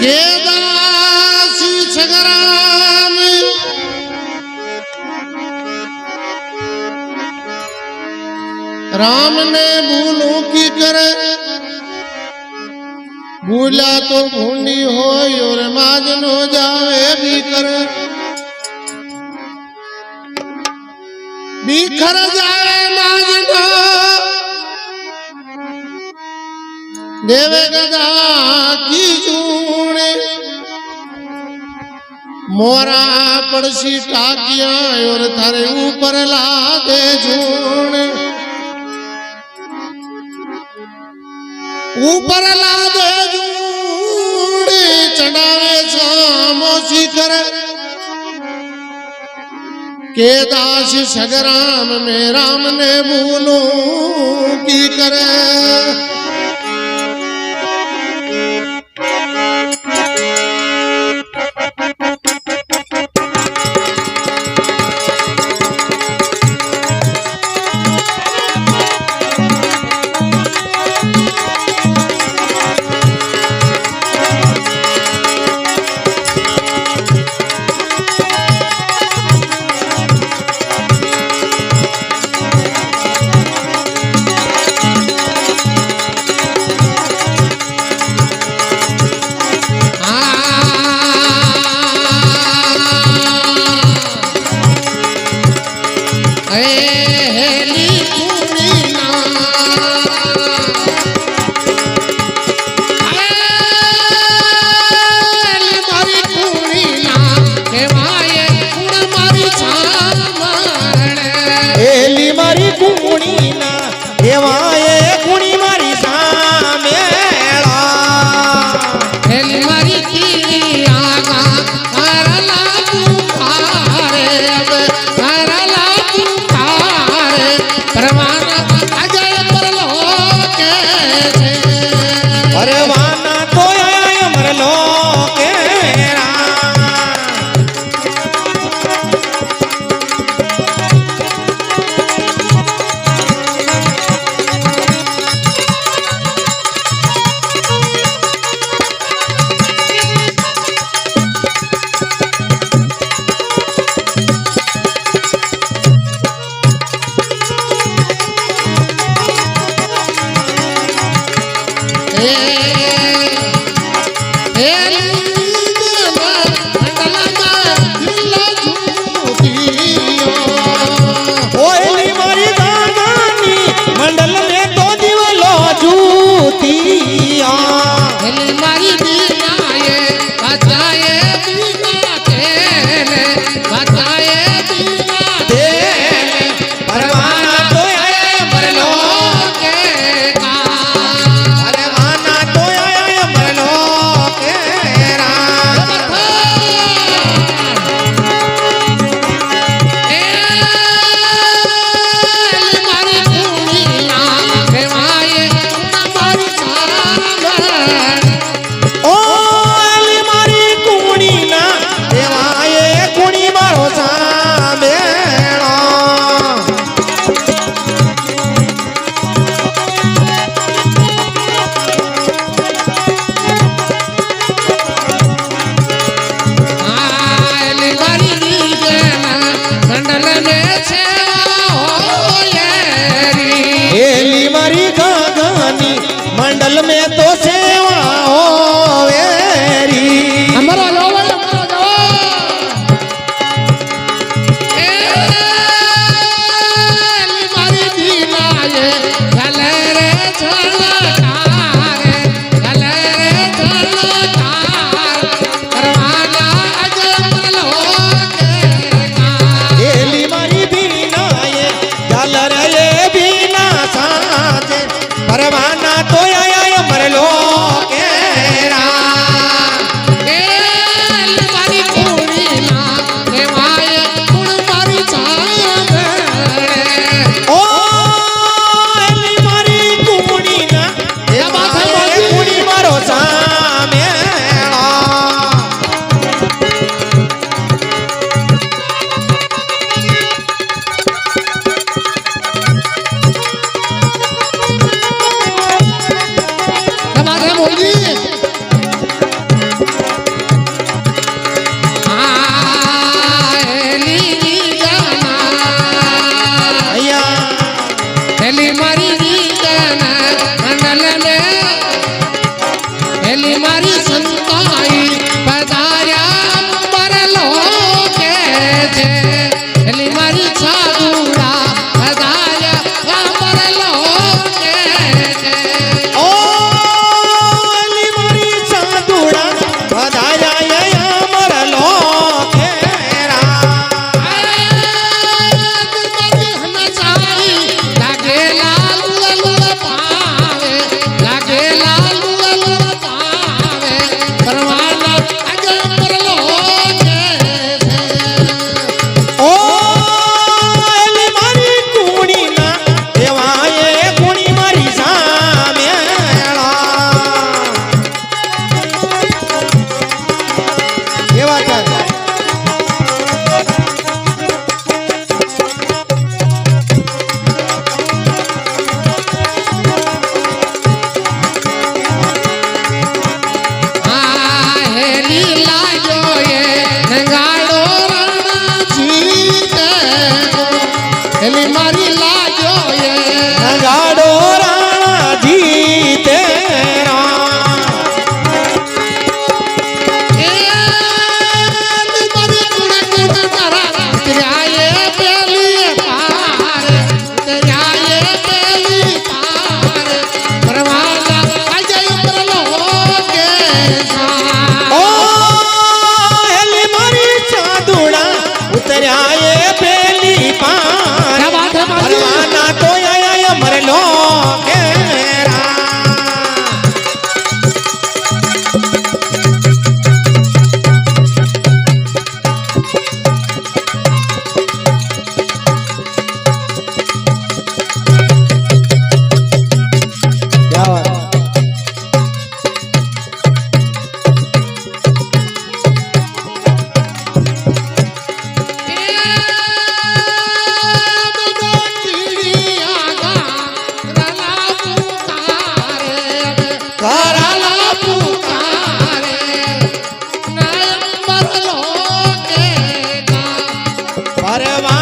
के दासी छगराम राम ने भूलों की करे भूला तो भूनी हो और माजन हो जावे भी करे बिखर जावे माजनो देवे गदा की चूणे मोरा पड़सी टाकिया और थारे ऊपर ला दे झूणे ऊपर ला दे झूणे चढ़ावे सामोसी करे के दास सगराम में राम ने भूलों की करे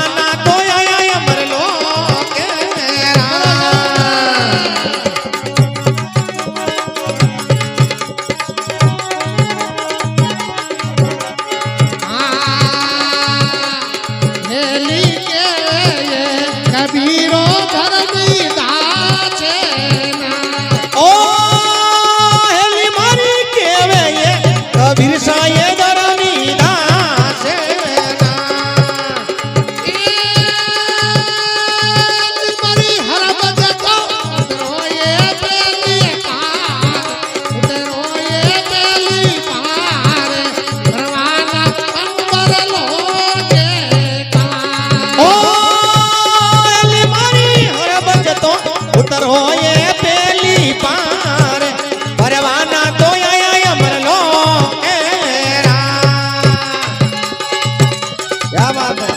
परवाना तो आया अमर लोक हेली के ये कबीरो धर्मी दाचे ना ओ हेली मारी केवे ये कबीर साये धरमी दासे ना मरी हर बजको उतरो ये बेली पार उतरो ये बेली पार परवाना अंबर लोके ओ हेली मारी हर बजतो उतर हो ये पेली पार परवाना तो आया अमर लोक क्या बात है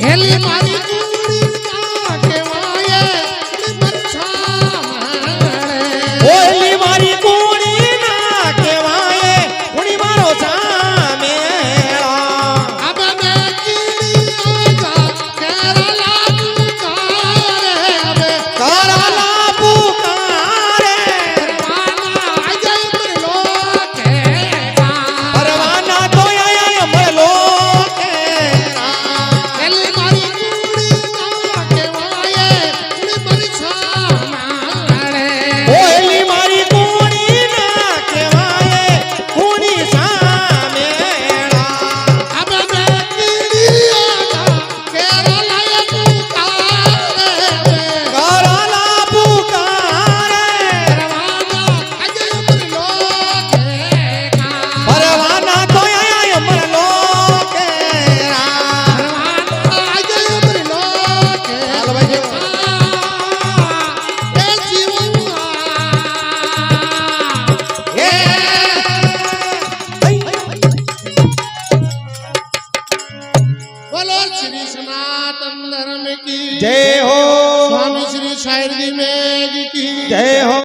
हेली मारी कुड़ी का केवाये मरछा ओली मारी कूड़ी ना केवाए उनी मारो सामेला अब मैं कीड़ी का केरला पुकारे अब कराला पुकारे परवाना अजय लोके परवाना तो आया अमर लोक हेली मारी कुड़ी का केवाये मरछा ओली मारी कूड़ी ना केवाए उनी सामेला अब मैं कीड़ी का केरला पुकारे कराला पुकारे परवाना अजय लोके परवाना तो आया अमर लोक हाल भाई जी। बोलो श्री सनातन धर्म की जय हो स्वामी श्री शायरी में